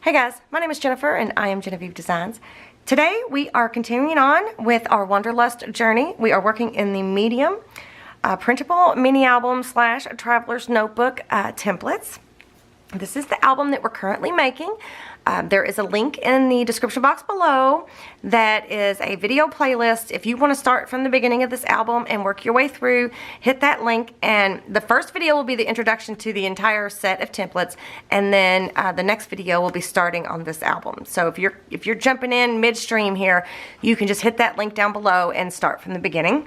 Hey guys, my name is Jennifer and I am Jenofeve Designs. Today we are continuing on with our Wanderlust journey. We are working in the medium printable mini album slash traveler's notebook templates. This is the album that we're currently making. There is a link in the description box below that is a video playlist. If you want to start from the beginning of this album and work your way through, hit that link, and the first video will be the introduction to the entire set of templates, and then the next video will be starting on this album. So if you're jumping in midstream here, you can just hit that link down below and start from the beginning.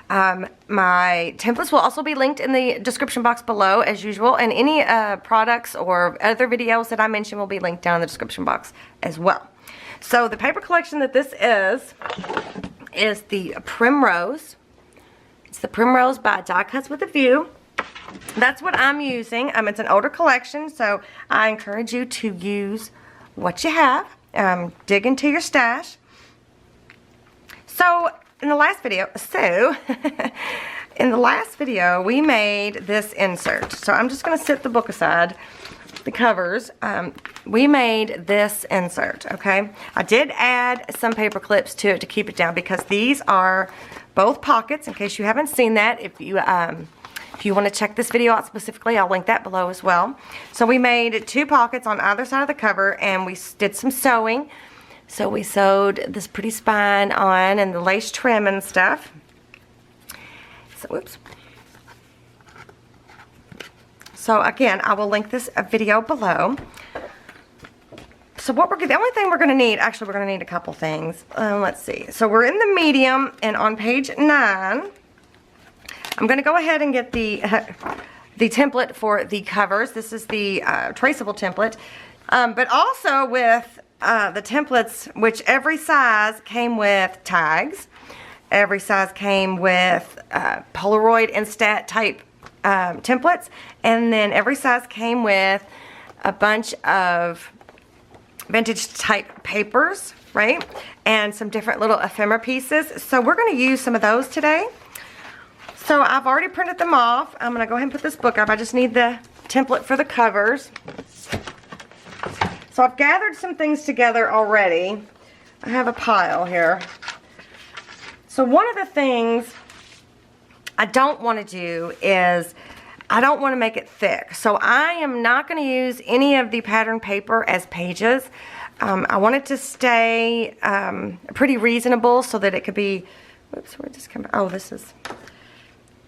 My templates will also be linked in the description box below as usual, and any products or other videos that I mention will be linked down in the description box as well. So the paper collection that this is the Primrose. It's the Primrose by Die Cuts with a View. That's what I'm using. It's an older collection, so I encourage you to use what you have. Dig into your stash. So in the last video, we made this insert. So I'm just going to set the book aside, the covers. We made this insert, okay? I did add some paper clips to it to keep it down because these are both pockets, in case you haven't seen that. If you want to check this video out specifically, I'll link that below as well. So we made two pockets on either side of the cover, and we did some sewing. So we sewed this pretty spine on and the lace trim and stuff. So, whoops. So again, I will link this video below. So the only thing we're going to need, actually we're going to need a couple things. Let's see. So we're in the medium, and on page 9, I'm going to go ahead and get the template for the covers. This is the traceable template. But also with the templates, which every size came with tags. Every size came with Polaroid Instat type templates, and then every size came with a bunch of vintage type papers, right? And some different little ephemera pieces. So we're going to use some of those today. So I've already printed them off. I'm going to go ahead and put this book up. I just need the template for the covers. So I've gathered some things together already. I have a pile here. So one of the things I don't want to do is I don't want to make it thick. So I am not going to use any of the pattern paper as pages. I want it to stay pretty reasonable so that it could be, whoops, where'd this come? Oh, this is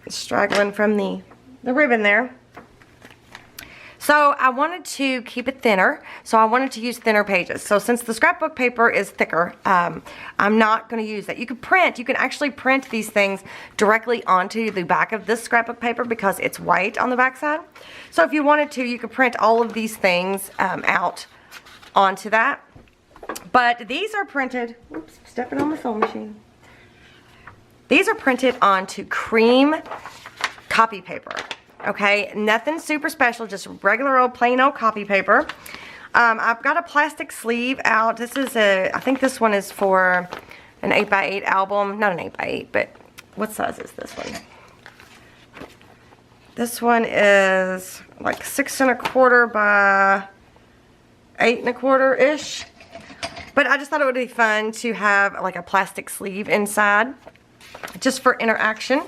straggling from the ribbon there. So I wanted to keep it thinner, so I wanted to use thinner pages. So since the scrapbook paper is thicker, I'm not going to use that. You can actually print these things directly onto the back of this scrapbook paper because it's white on the back side. So if you wanted to, you could print all of these things out onto that. But these are printed, oops, stepping on the sewing machine. These are printed onto cream copy paper. Okay, nothing super special, just regular old plain old copy paper. I've got a plastic sleeve out. This is I think this one is for an 8x8 album. Not an 8x8, but what size is this one? This one is like 6 1/4 by 8 1/4-ish. But I just thought it would be fun to have like a plastic sleeve inside, just for interaction.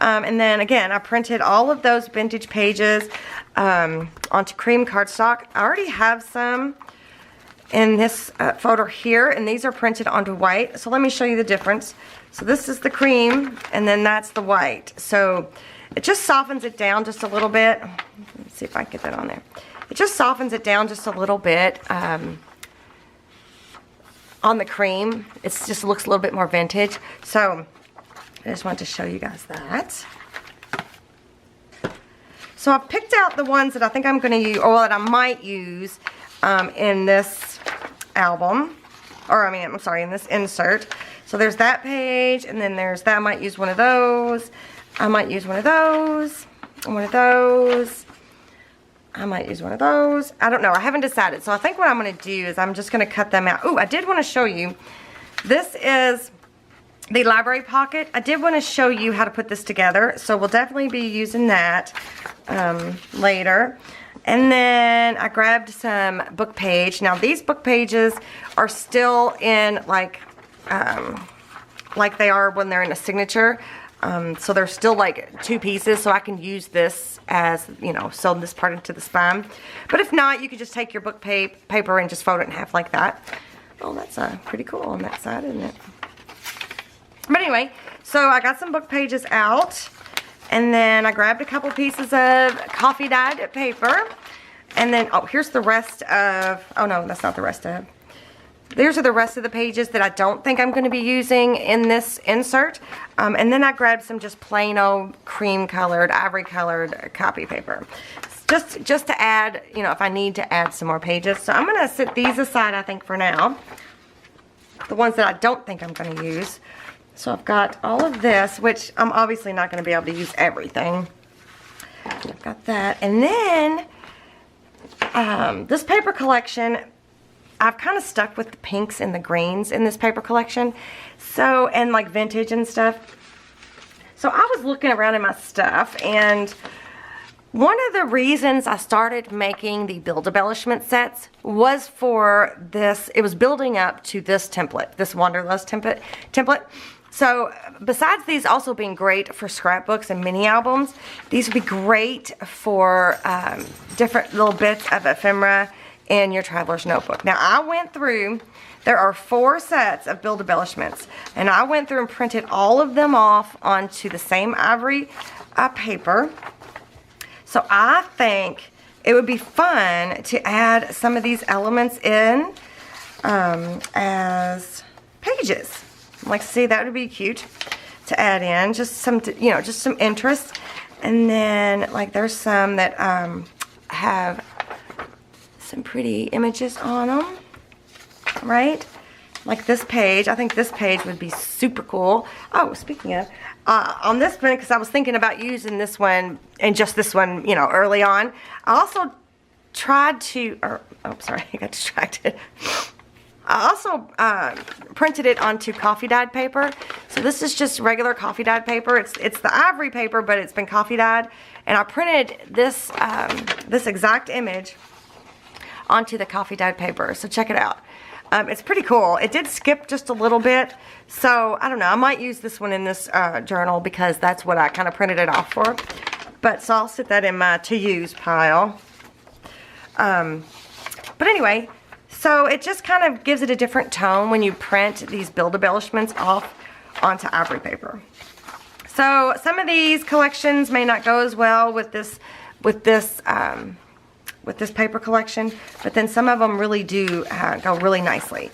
And then again, I printed all of those vintage pages onto cream cardstock. I already have some in this folder here, and these are printed onto white. So let me show you the difference. So this is the cream, and then that's the white. So it just softens it down just a little bit. Let's see if I can get that on there. It just softens it down just a little bit on the cream. It just looks a little bit more vintage. So I just wanted to show you guys that. So I've picked out the ones that I think I'm going to use, or that I might use in this album. Or, I'm sorry, in this insert. So there's that page, and then there's that. I might use one of those. I might use one of those. One of those. I might use one of those. I don't know. I haven't decided. So I think what I'm going to do is I'm just going to cut them out. Oh, I did want to show you. This is the library pocket. I did want to show you how to put this together, so we'll definitely be using that later. And then I grabbed some book page. Now these book pages are still in like they are when they're in a signature. So they're still like 2 pieces, so I can use this as, you know, sew this part into the spine. But if not, you could just take your book paper and just fold it in half like that. Oh, that's pretty cool on that side, isn't it? But anyway, so I got some book pages out, and then I grabbed a couple pieces of coffee dyed paper, and then, oh, here's the rest of, oh no, that's not the rest of, these are the rest of the pages that I don't think I'm going to be using in this insert. And then I grabbed some just plain old cream colored, ivory colored copy paper. Just to add, you know, if I need to add some more pages. So I'm going to set these aside, I think, for now. The ones that I don't think I'm going to use. So I've got all of this, which I'm obviously not going to be able to use everything. I've got that. And then this paper collection, I've kind of stuck with the pinks and the greens in this paper collection. So, and like vintage and stuff. So I was looking around in my stuff, and one of the reasons I started making the build embellishment sets was for this. It was building up to this template, this Wanderlust template. So besides these also being great for scrapbooks and mini albums, these would be great for different little bits of ephemera in your traveler's notebook. Now I went through, there are 4 sets of build embellishments, and I went through and printed all of them off onto the same ivory paper. So I think it would be fun to add some of these elements in as pages. Like, see, that would be cute to add in, just some, you know, just some interest. And then like there's some that have some pretty images on them, right? Like this page. I think this page would be super cool. Oh, speaking of, on this one, because I was thinking about using this one and just this one, you know, early on. I also tried to, oh, sorry, I got distracted. I also printed it onto coffee dyed paper. So this is just regular coffee dyed paper. It's the ivory paper, but it's been coffee dyed. And I printed this this exact image onto the coffee dyed paper. So check it out. It's pretty cool. It did skip just a little bit. So I don't know. I might use this one in this journal because that's what I kind of printed it off for. But so I'll sit that in my to use pile. But anyway, so it just kind of gives it a different tone when you print these build embellishments off onto ivory paper. So some of these collections may not go as well with this paper collection, but then some of them really do go really nicely.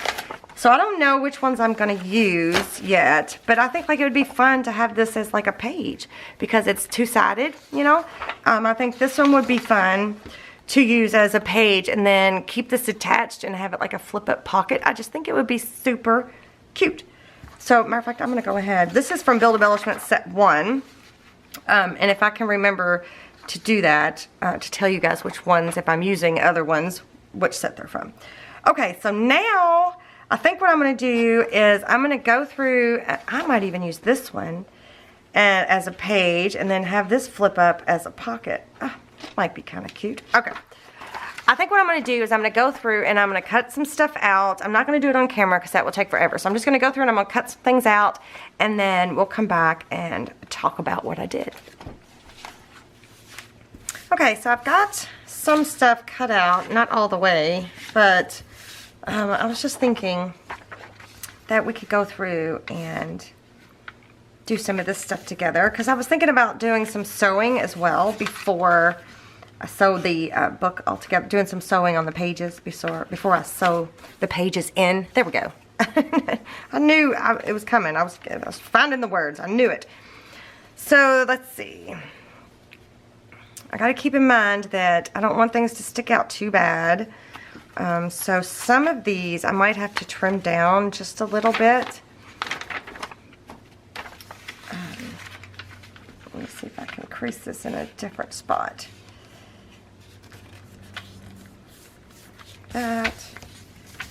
So I don't know which ones I'm going to use yet, but I think like it would be fun to have this as like a page because it's two-sided, you know. I think this one would be fun to use as a page and then keep this attached and have it like a flip-up pocket. I just think it would be super cute. So matter of fact, I'm going to go ahead. This is from Build Embellishment Set 1, and if I can remember to do that, to tell you guys which ones, if I'm using other ones, which set they're from. Okay, so now I think what I'm going to do is I'm going to go through, I might even use this one as a page and then have this flip up as a pocket. Oh, that might be kind of cute. Okay, I think what I'm going to do is I'm going to go through and I'm going to cut some stuff out. I'm not going to do it on camera because that will take forever. So I'm just going to go through and I'm going to cut some things out and then we'll come back and talk about what I did. Okay, so I've got some stuff cut out, not all the way, but I was just thinking that we could go through and do some of this stuff together because I was thinking about doing some sewing as well before I sew the book all together, doing some sewing on the pages before I sew the pages in. There we go. I knew it was coming. I was finding the words. I knew it. So let's see. I got to keep in mind that I don't want things to stick out too bad. So some of these I might have to trim down just a little bit. Let me see if I can crease this in a different spot. That.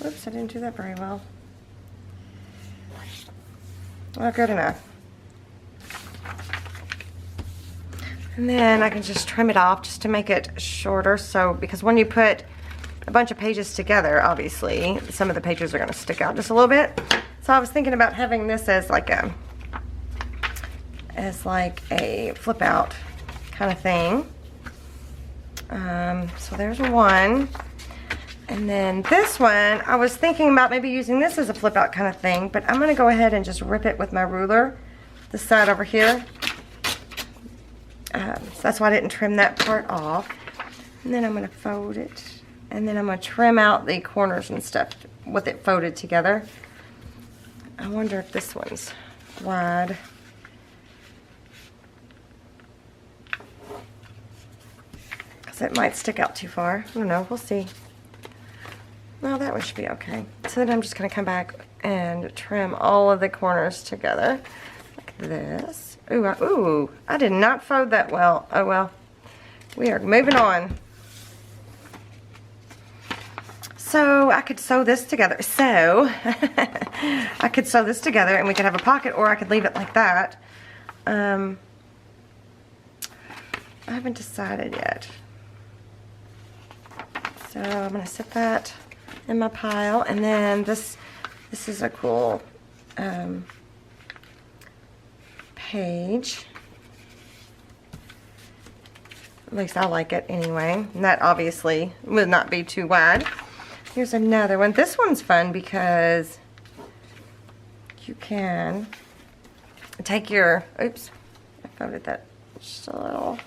Whoops, I didn't do that very well. Well, good enough. And then I can just trim it off just to make it shorter. So, because when you put a bunch of pages together, obviously, some of the pages are going to stick out just a little bit. So I was thinking about having this as like a flip out kind of thing. So there's one. And then this one, I was thinking about maybe using this as a flip out kind of thing, but I'm going to go ahead and just rip it with my ruler, this side over here. So that's why I didn't trim that part off. And then I'm going to fold it, and then I'm going to trim out the corners and stuff with it folded together. I wonder if this one's wide. Because it might stick out too far. I don't know, we'll see. Well, that one should be okay. So then I'm just going to come back and trim all of the corners together like this. Ooh, I did not fold that well. Oh well. We are moving on. So I could sew this together. So I could sew this together and we could have a pocket, or I could leave it like that. I haven't decided yet. So I'm going to set that in my pile, and then this is a cool page. At least I like it anyway. And that obviously would not be too wide. Here's another one. This one's fun because you can take your, oops, I folded that just a little.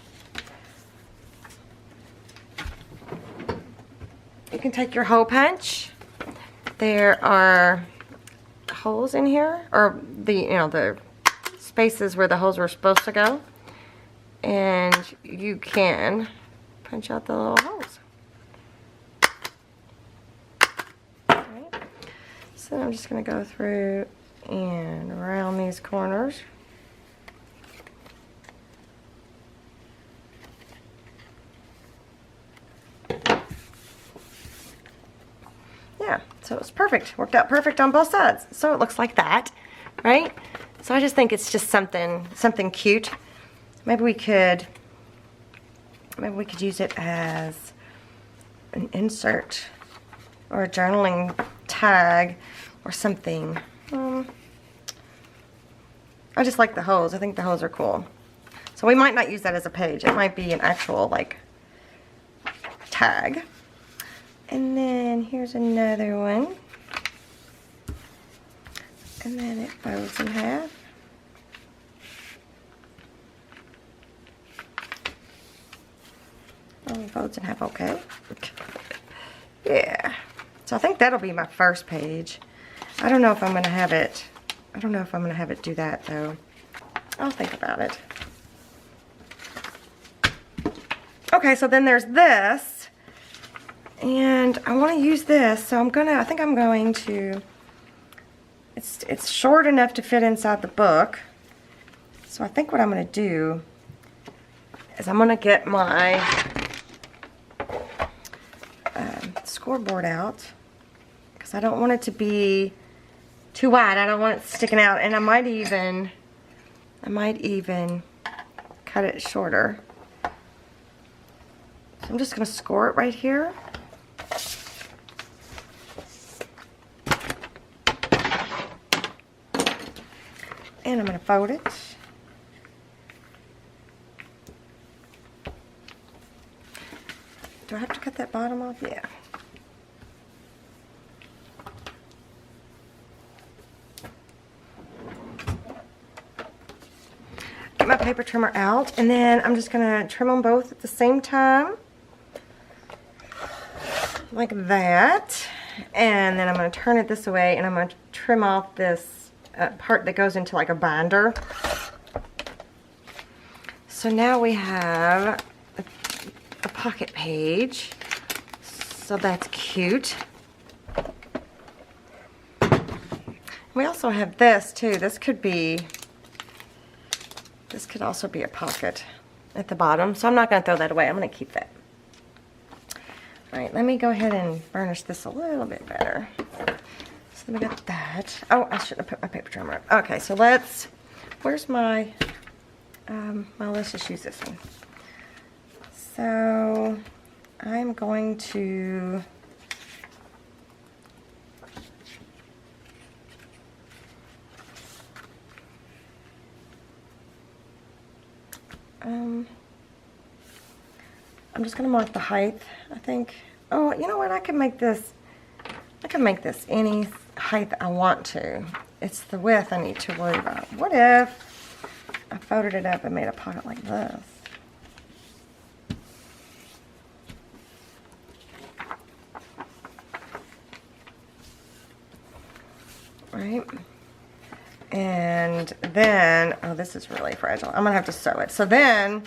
You can take your hole punch. There are holes in here, or the spaces where the holes were supposed to go, and you can punch out the little holes. Right. So I'm just going to go through and around these corners. Yeah, so it's perfect. Worked out perfect on both sides. So it looks like that, right? So I just think it's just something cute. Maybe we could use it as an insert or a journaling tag or something. I just like the holes. I think the holes are cool. So we might not use that as a page. It might be an actual like tag. And then here's another one. And then it folds in half. Oh, it folds in half, okay. Yeah. So I think that'll be my first page. I don't know if I'm going to have it. I don't know if I'm going to have it do that though. I'll think about it. Okay, so then there's this. And I want to use this, so I think I'm going to, it's short enough to fit inside the book. So I think what I'm going to do is I'm going to get my scoreboard out, because I don't want it to be too wide. I don't want it sticking out, and I might even cut it shorter. So I'm just going to score it right here. And I'm going to fold it. Do I have to cut that bottom off? Yeah. Get my paper trimmer out, and then I'm just going to trim them both at the same time. Like that. And then I'm going to turn it this way, and I'm going to trim off this part that goes into like a binder. So now we have a pocket page. So that's cute. We also have this too. This could also be a pocket at the bottom. So I'm not going to throw that away. I'm going to keep that. Alright, let me go ahead and burnish this a little bit better. So we got that. Oh, I shouldn't have put my paper trimmer up. Okay, so where's my Well, let's just use this one. So I'm going to I'm just going to mark the height, I think. Oh, you know what? I can make this any height I want to. It's the width I need to worry about. What if I folded it up and made a pocket like this? Right? And then, oh, this is really fragile. I'm going to have to sew it. So then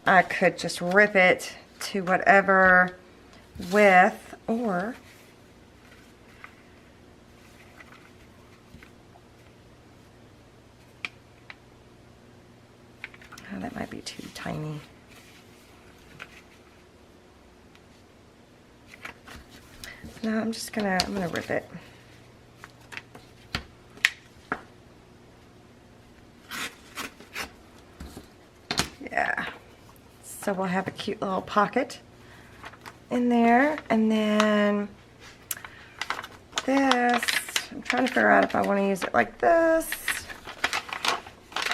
I could just rip it to whatever width, or oh, that might be too tiny. No, I'm gonna rip it. Yeah. So we'll have a cute little pocket in there, and then this, I'm trying to figure out if I want to use it like this,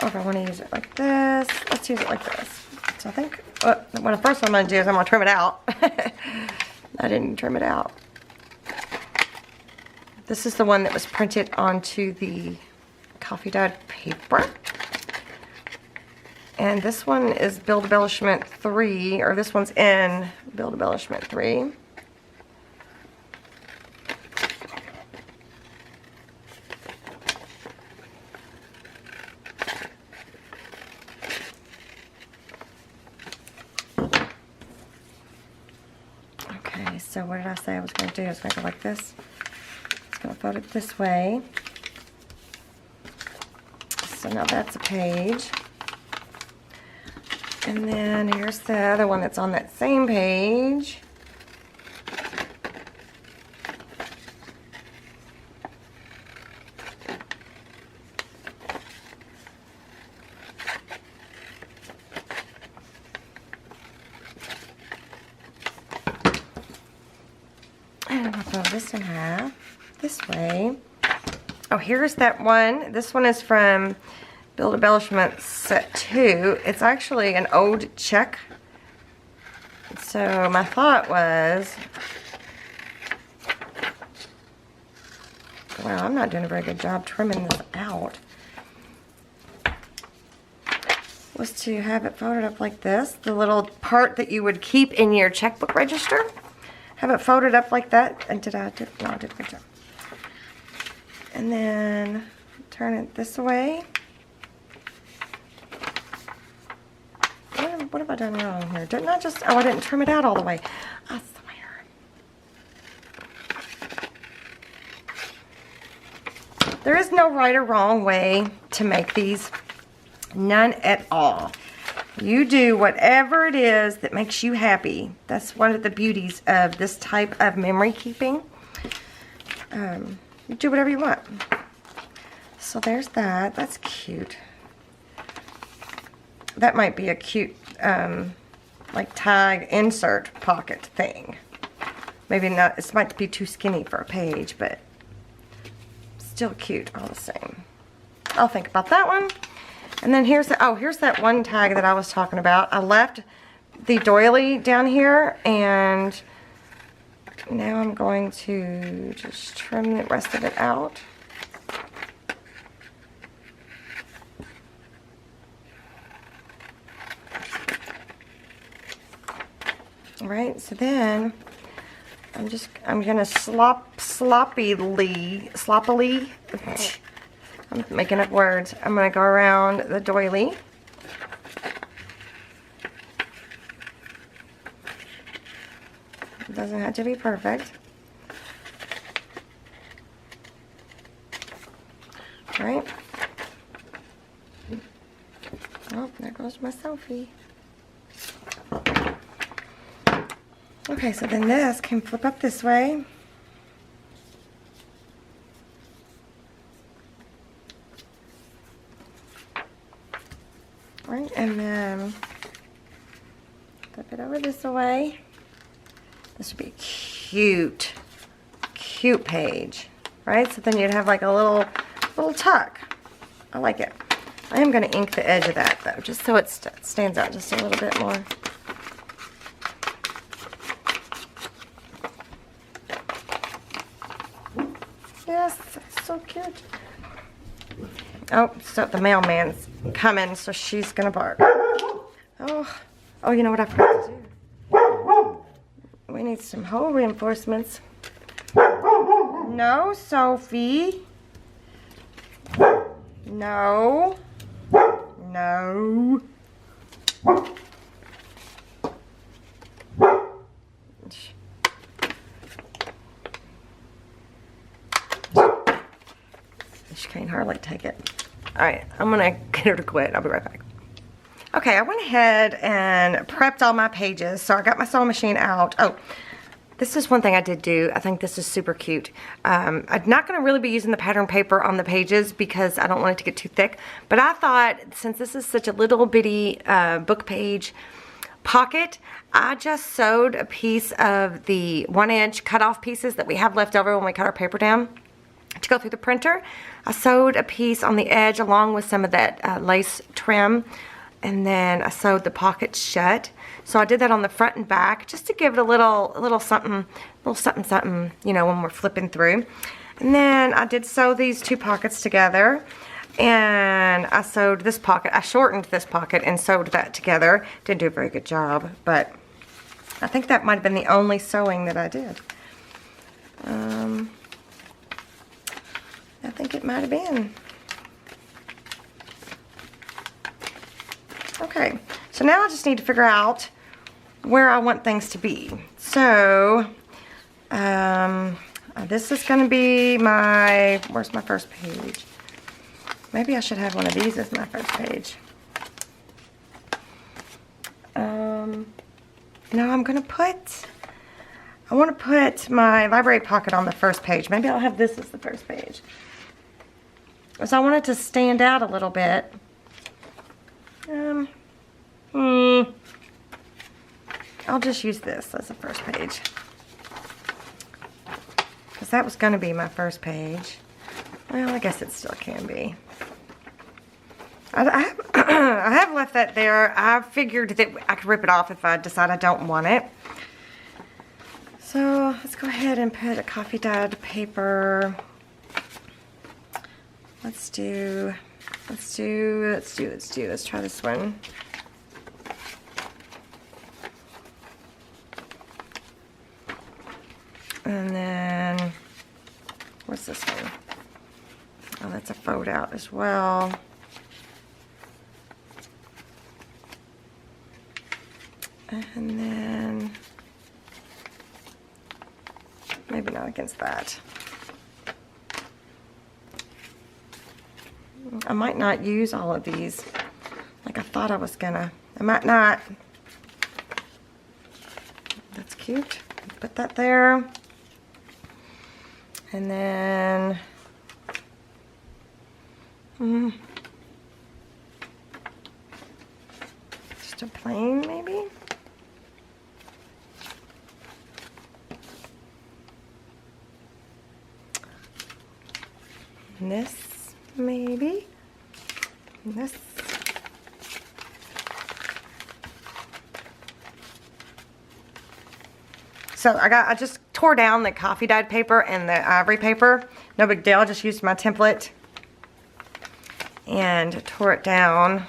or if I want to use it like this. Let's use it like this. So I think, well, the first one I'm going to do is I'm going to trim it out. I didn't trim it out. This is the one that was printed onto the coffee dyed paper. And this one is Build Embellishment 3, or this one's in Build Embellishment 3. Okay, so what did I say I was going to do? I was going to go like this. I was going to fold it this way. So now that's a page. And then here's the other one that's on that same page. And I'll fold this in half this way. Oh, here's that one. This one is from Build Embellishment Set 2. It's actually an old check. So my thought was, wow, I'm not doing a very good job trimming this out, was to have it folded up like this. The little part that you would keep in your checkbook register. Have it folded up like that. And no, I did a good job. And then turn it this way. What have I done wrong here? Didn't I just, oh, I didn't trim it out all the way. I swear. There is no right or wrong way to make these. None at all. You do whatever it is that makes you happy. That's one of the beauties of this type of memory keeping. You do whatever you want. So there's that. That's cute. That might be a cute like tag insert pocket thing. Maybe not, it might be too skinny for a page, but still cute all the same. I'll think about that one. And then here's the, oh, here's that one tag that I was talking about. I left the doily down here, and now I'm going to just trim the rest of it out. Alright, so then I'm gonna sloppily, I'm making up words. I'm gonna go around the doily. It doesn't have to be perfect. Alright. Oh, there goes my selfie. Okay, so then this can flip up this way. Right, and then flip it over this way. This would be a cute page, right? So then you'd have like a little tuck. I like it. I am going to ink the edge of that though, just so it stands out just a little bit more. Yes, that's so cute. Oh, so the mailman's coming, so she's gonna bark. Oh, you know what I forgot to do? We need some hole reinforcements. No, Sophie. No. No. She can't hardly take it. Alright, I'm gonna get her to quit. I'll be right back. Okay, I went ahead and prepped all my pages. So I got my sewing machine out. Oh, this is one thing I did do. I think this is super cute. I'm not going to really be using the pattern paper on the pages because I don't want it to get too thick. But I thought since this is such a little bitty book page pocket, I just sewed a piece of the 1-inch cut-off pieces that we have left over when we cut our paper down to go through the printer. I sewed a piece on the edge along with some of that lace trim. And then I sewed the pockets shut. So I did that on the front and back just to give it a little something, you know, when we're flipping through. And then I did sew these two pockets together. And I sewed this pocket. I shortened this pocket and sewed that together. Didn't do a very good job, but I think that might have been the only sewing that I did. I think it might have been. Okay, so now I just need to figure out where I want things to be. So, this is going to be my, where's my first page? Maybe I should have one of these as my first page. No, I'm going to put, I want to put my library pocket on the first page. Maybe I'll have this as the first page. So I want it to stand out a little bit. I'll just use this as the first page because that was going to be my first page. Well, I guess it still can be. I have left that there. I figured that I could rip it off if I decide I don't want it. So let's go ahead and put a coffee dyed paper. Let's try this one. And then, what's this one? Oh, that's a fold out as well. And then, maybe not against that. I might not use all of these like I thought I was gonna. I might not. That's cute. Put that there. And then just a plain maybe. And this maybe. And this. So I just tore down the coffee dyed paper and the ivory paper. No big deal. I just used my template and tore it down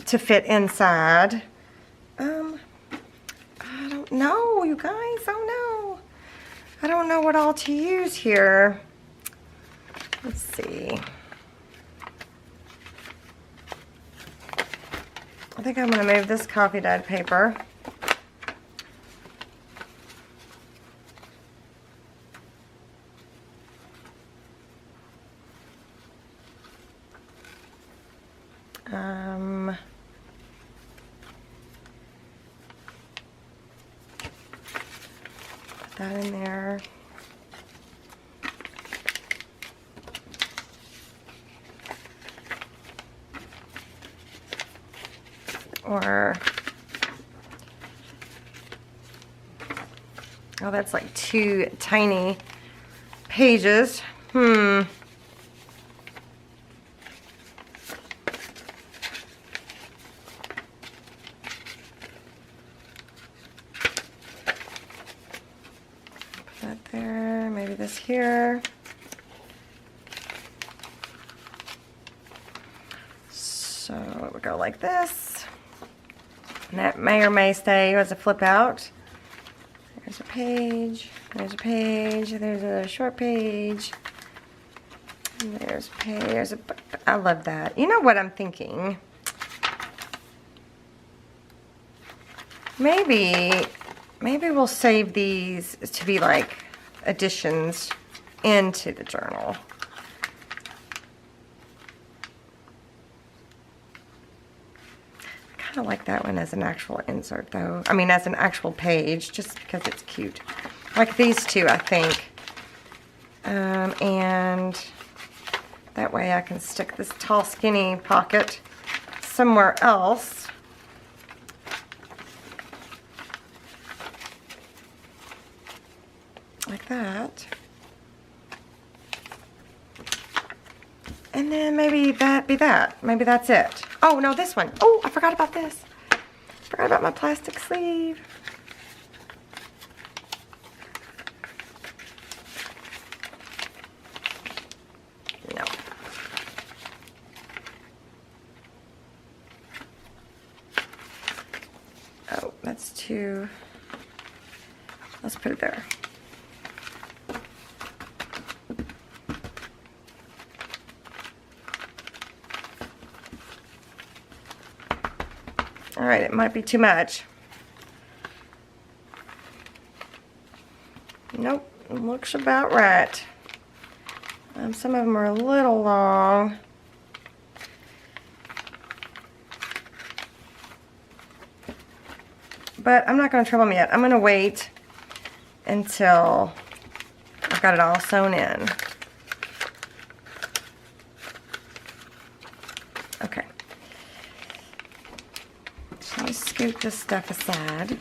to fit inside. I don't know, you guys. Oh no. I don't know what all to use here. Let's see. I think I'm going to move this coffee dyed paper. Put that in there. Or, oh, that's like 2 tiny pages. Put that there, maybe this here. So it would go like this. And that may or may stay as a flip out. There's a page, there's a page, there's a short page, and there's a page, there's a, I love that. You know what I'm thinking? Maybe we'll save these to be like additions into the journal. I like that one as an actual insert though. I mean as an actual page, just because it's cute. Like these two, I think. And that way I can stick this tall skinny pocket somewhere else. Like that. And then maybe that be that. Maybe that's it. Oh, no, this one. Oh, I forgot about this. Forgot about my plastic sleeve. No. Oh, that's too... Let's put it there. Alright, it might be too much. Nope, looks about right. Some of them are a little long. But I'm not going to trim them yet. I'm going to wait until I've got it all sewn in. Okay. So I'll scoop this stuff aside.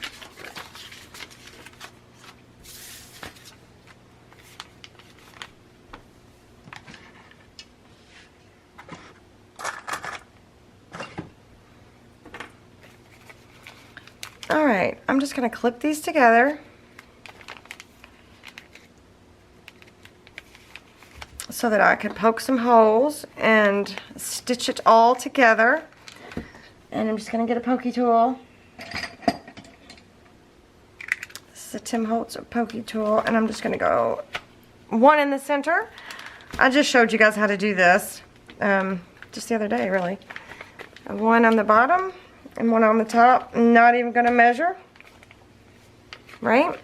Alright, I'm just going to clip these together so that I could poke some holes and stitch it all together. And I'm just going to get a pokey tool. This is a Tim Holtz pokey tool, and I'm just going to go one in the center. I just showed you guys how to do this just the other day, really. One on the bottom and one on the top. Not even going to measure, right?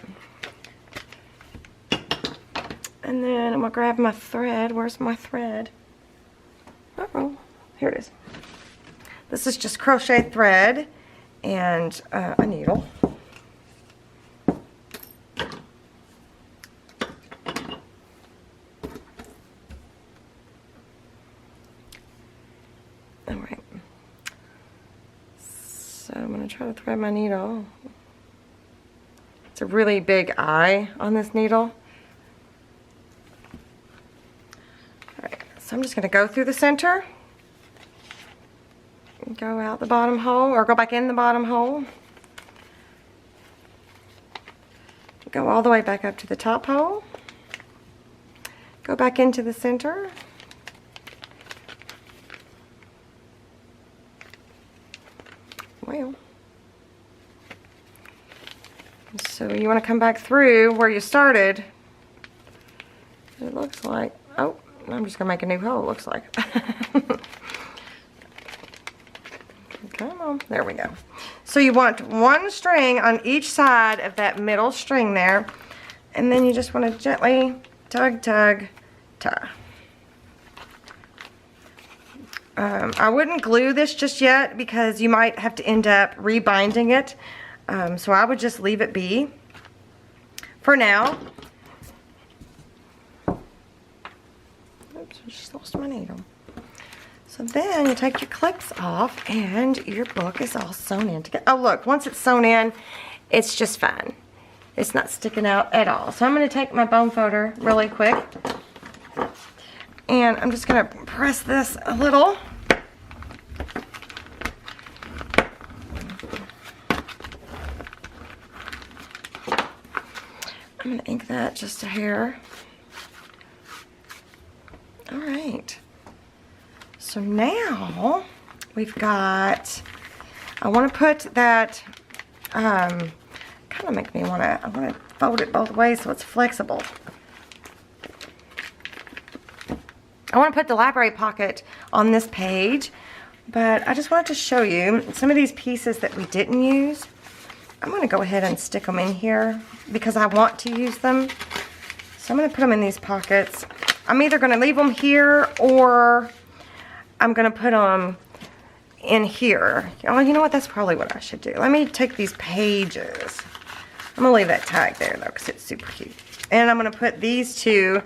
And then I'm going to grab my thread. Where's my thread? Uh-oh, here it is. This is just crochet thread and a needle. Alright. So I'm going to try to thread my needle. It's a really big eye on this needle. Alright, so I'm just going to go through the center. Go out the bottom hole, or go back in the bottom hole. Go all the way back up to the top hole. Go back into the center. Well, so you want to come back through where you started. It looks like, oh, I'm just going to make a new hole, it looks like. Come on, there we go. So you want one string on each side of that middle string there, and then you just want to gently tug, tug, tie. I wouldn't glue this just yet because you might have to end up rebinding it, so I would just leave it be for now. Oops, I just lost my needle. So then you take your clips off and your book is all sewn in together. Oh look, once it's sewn in, it's just fine. It's not sticking out at all. So I'm going to take my bone folder really quick. And I'm just going to press this a little. I'm going to ink that just a hair. All right. So now we've got, I want to put that, kind of make me want to, I want to fold it both ways so it's flexible. I want to put the library pocket on this page, but I just wanted to show you some of these pieces that we didn't use. I'm going to go ahead and stick them in here because I want to use them. So I'm going to put them in these pockets. I'm either going to leave them here or I'm going to put them in here. Oh, you know what? That's probably what I should do. Let me take these pages. I'm going to leave that tag there, though, because it's super cute. And I'm going to put these two,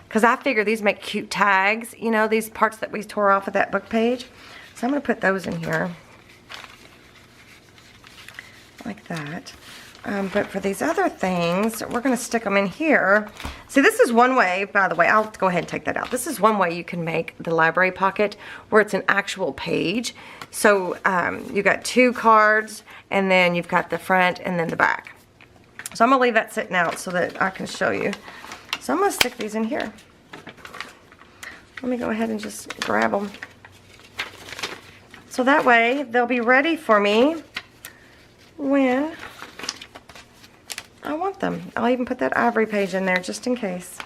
because I figure these make cute tags. You know, these parts that we tore off of that book page. So I'm going to put those in here. Like that. But for these other things, we're going to stick them in here. See, this is one way, by the way, I'll go ahead and take that out. This is one way you can make the library pocket where it's an actual page. So you've got 2 cards, and then you've got the front and then the back. So I'm going to leave that sitting out so that I can show you. So I'm going to stick these in here. Let me go ahead and just grab them. So that way they'll be ready for me when I want them. I'll even put that ivory page in there just in case.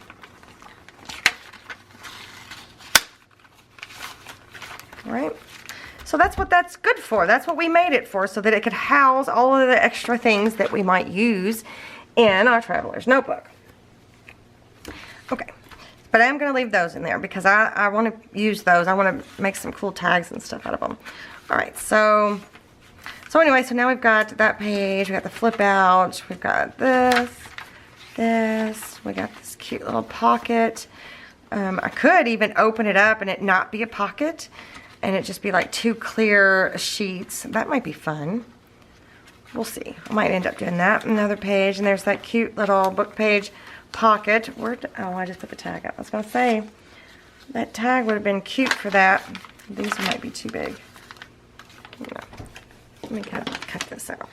Alright, so that's what that's good for. That's what we made it for, so that it could house all of the extra things that we might use in our traveler's notebook. Okay, but I'm going to leave those in there because I want to use those. I want to make some cool tags and stuff out of them. Alright, so anyway, so now we've got that page, we've got the flip out, we've got this, we got this cute little pocket. I could even open it up and it not be a pocket and it just be like 2 clear sheets. That might be fun. We'll see. I might end up doing that. Another page, and there's that cute little book page pocket. Oh, I just put the tag up. I was going to say, that tag would have been cute for that. These might be too big. No. Let me cut this out.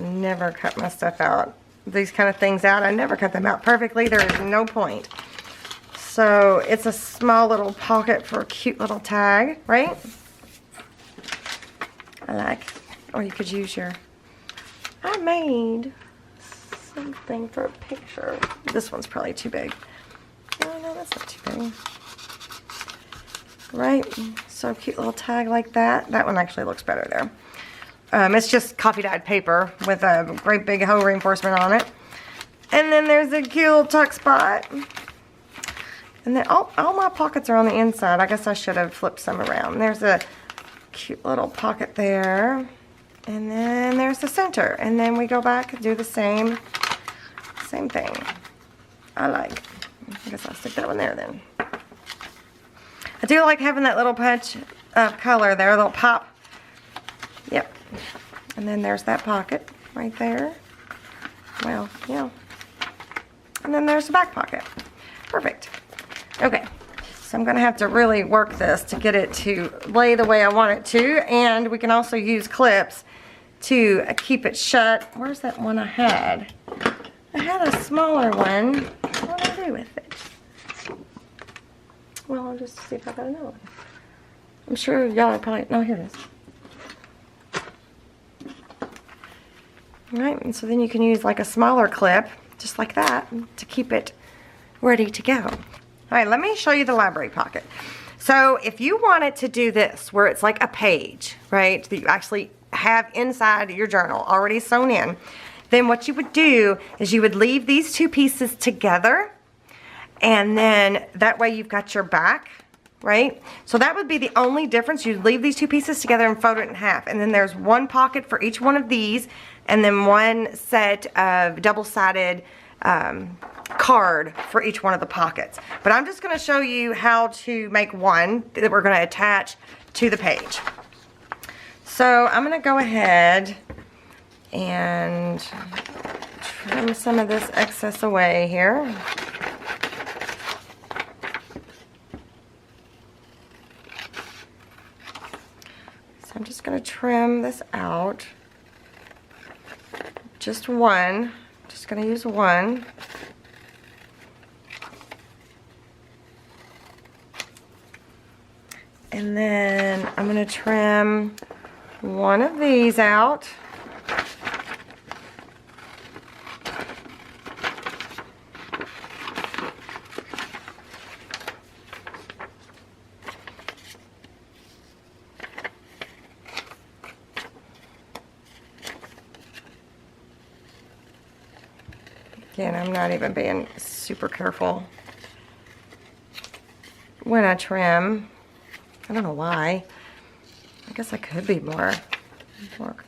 Never cut my stuff out. These kind of things out, I never cut them out perfectly. There is no point. So it's a small little pocket for a cute little tag, right? I like. Or you could use your, I made something for a picture. This one's probably too big. No, that's not too big. Right? So cute little tag like that. That one actually looks better there. It's just coffee dyed paper with a great big hoe reinforcement on it. And then there's a cute little tuck spot. And then all my pockets are on the inside. I guess I should have flipped some around. There's a cute little pocket there. And then there's the center. And then we go back and do the same thing. I like. I guess I'll stick that one there then. I do like having that little punch of color there, a little pop. Yep. And then there's that pocket right there. Well, yeah. And then there's the back pocket. Perfect. Okay. So I'm going to have to really work this to get it to lay the way I want it to. And we can also use clips to keep it shut. Where's that one I had? I had a smaller one. What do I do with it? Well, I'll just see if I got another one. I'm sure y'all are probably, no, here it is. Alright, and so then you can use like a smaller clip, just like that, to keep it ready to go. Alright, let me show you the library pocket. So if you wanted to do this, where it's like a page, right, that you actually have inside your journal already sewn in, then what you would do is you would leave these 2 pieces together, and then that way you've got your back, right? So that would be the only difference. You'd leave these 2 pieces together and fold it in half, and then there's one pocket for each one of these, and then one set of double-sided card for each one of the pockets. But I'm just going to show you how to make one that we're going to attach to the page. So I'm going to go ahead and trim some of this excess away here. So I'm just going to trim this out. Just one. Just going to use one. And then I'm going to trim one of these out. Again, I'm not even being super careful when I trim. I don't know why. I guess I could be more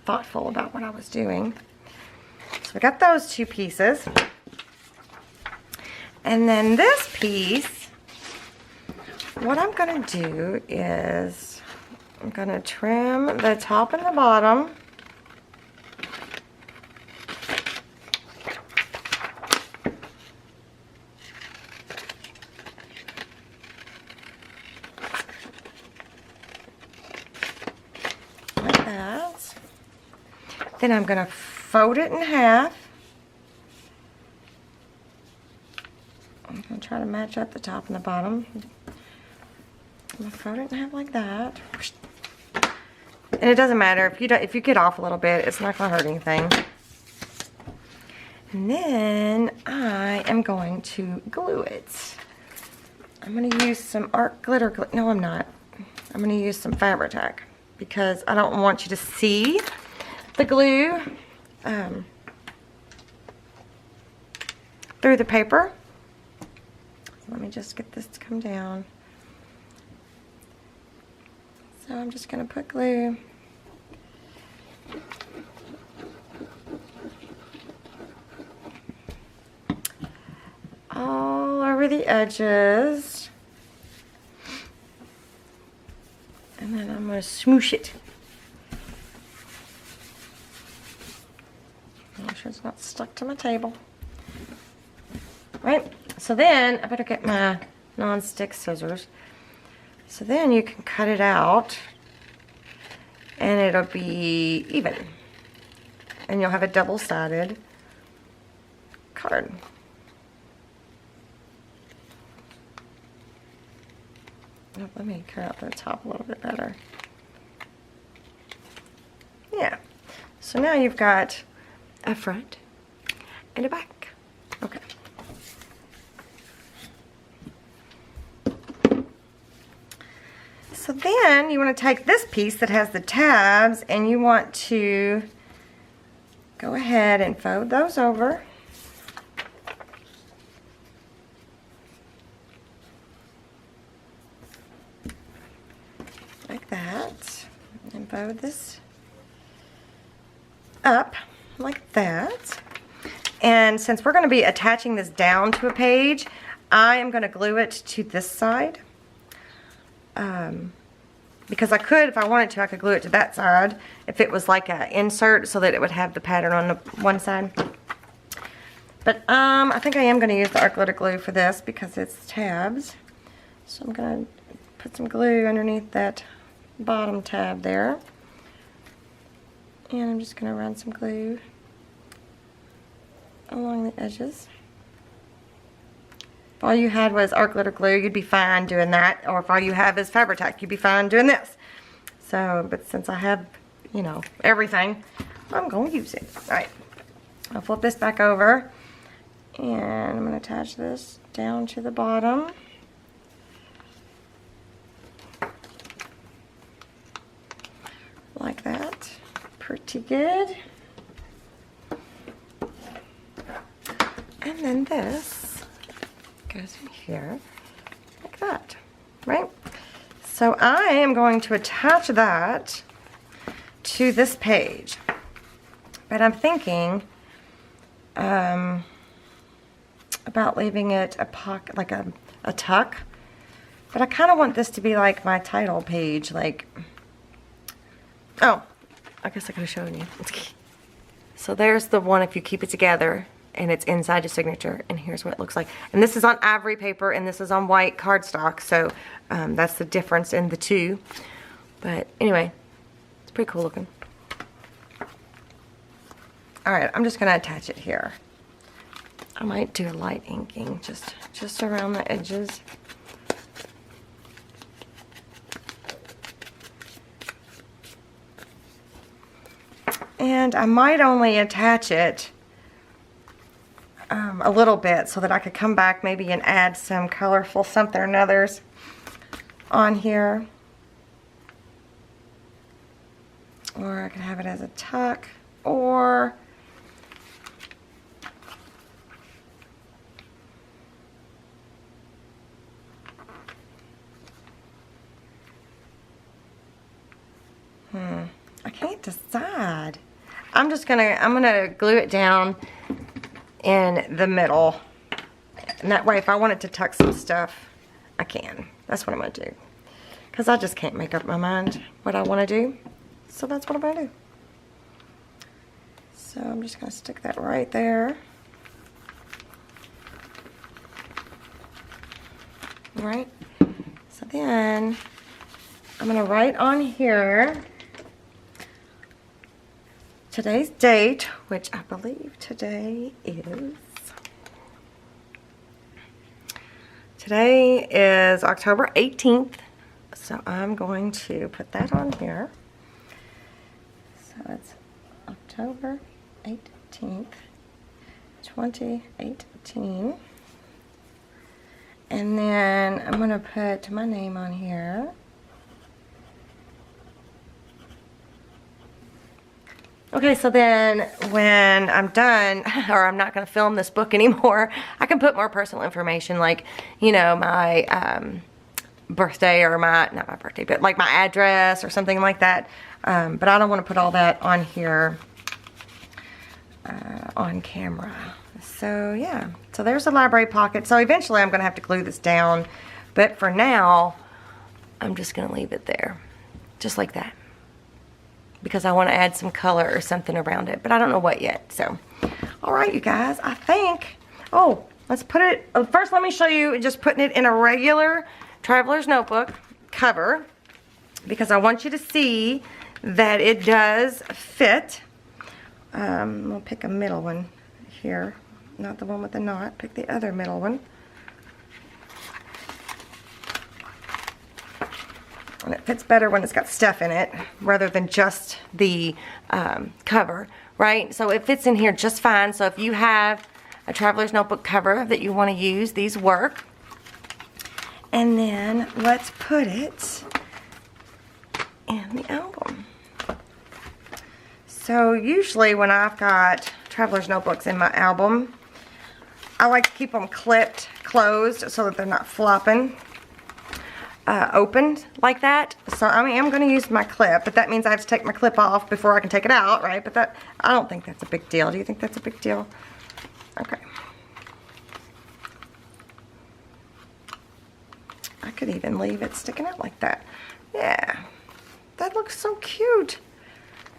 thoughtful about what I was doing. So I got those two pieces. And then this piece, what I'm going to do is I'm going to trim the top and the bottom. Then I'm going to fold it in half. I'm going to try to match up the top and the bottom. I'm going to fold it in half like that. And it doesn't matter if you get off a little bit, it's not going to hurt anything. And then I am going to glue it. I'm going to use some art glitter glue. No, I'm not. I'm going to use some Fabri-Tac because I don't want you to see the glue through the paper. Let me just get this to come down. So I'm just going to put glue all over the edges, and then I'm going to smoosh it. Make sure it's not stuck to my table. Right? So then I better get my non-stick scissors. So then you can cut it out and it'll be even. And you'll have a double-sided card. Oh, let me cut out the top a little bit better. Yeah. So now you've got a front and a back. Okay. So then you want to take this piece that has the tabs and you want to go ahead and fold those over. Like that. And fold this up like that. And since we're going to be attaching this down to a page, I am going to glue it to this side. Because I could, if I wanted to, I could glue it to that side if it was like an insert so that it would have the pattern on the one side. But I think I am going to use the art glitter glue for this because it's tabs. So I'm going to put some glue underneath that bottom tab there. And I'm just going to run some glue along the edges. If all you had was art glitter glue, you'd be fine doing that. Or if all you have is Fabri-Tac, you'd be fine doing this. So, but since I have, you know, everything, I'm going to use it. Alright, I'll flip this back over. And I'm going to attach this down to the bottom. Like that. Pretty good. And then this goes in here like that, right? So I am going to attach that to this page, but I'm thinking about leaving it a pocket, like a tuck. But I kind of want this to be like my title page, like, oh, I guess I could have shown you. So there's the one if you keep it together and it's inside your signature, and here's what it looks like. And this is on ivory paper and this is on white cardstock, so that's the difference in the two. But anyway, it's pretty cool looking. Alright, I'm just going to attach it here. I might do a light inking just around the edges. And I might only attach it a little bit so that I could come back maybe and add some colorful something or others on here. Or I could have it as a tuck, or I can't decide. I'm gonna glue it down in the middle, and that way if I wanted to tuck some stuff, I can. That's what I'm gonna do, because I just can't make up my mind what I want to do, so that's what I'm gonna do. So I'm just gonna stick that right there. Right, so then I'm gonna write on here today's date, which I believe today is October 18th, so I'm going to put that on here. So it's October 18th, 2018, and then I'm going to put my name on here. Okay, so then when I'm done, or I'm not going to film this book anymore, I can put more personal information, like, you know, my birthday, or not my birthday, but like my address or something like that. But I don't want to put all that on here on camera. So yeah, so there's a library pocket. So eventually I'm going to have to glue this down, but for now, I'm just going to leave it there, just like that, because I want to add some color or something around it, but I don't know what yet. So, all right, you guys, I think, oh, let's put it, first let me show you just putting it in a regular traveler's notebook cover, because I want you to see that it does fit. We'll pick a middle one here, not the one with the knot, pick the other middle one. And it fits better when it's got stuff in it rather than just the cover, right? So it fits in here just fine. So if you have a traveler's notebook cover that you want to use, these work. And then let's put it in the album. So usually when I've got traveler's notebooks in my album, I like to keep them clipped closed so that they're not flopping opened like that. So I am going to use my clip, but that means I have to take my clip off before I can take it out, right? But that, I don't think that's a big deal. Do you think that's a big deal? Okay. I could even leave it sticking out like that. Yeah, that looks so cute.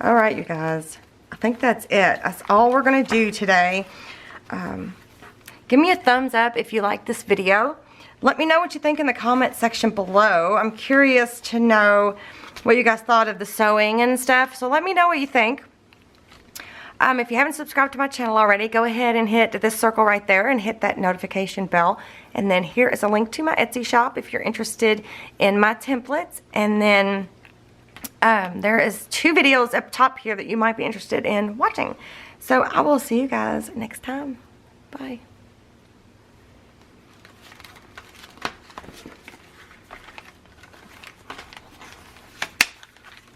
All right, you guys, I think that's it. That's all we're going to do today. Give me a thumbs up if you like this video. Let me know what you think in the comment section below. I'm curious to know what you guys thought of the sewing and stuff, so let me know what you think. If you haven't subscribed to my channel already, go ahead and hit this circle right there and hit that notification bell. And then here is a link to my Etsy shop if you're interested in my templates. And then there is 2 videos up top here that you might be interested in watching. So I will see you guys next time. Bye.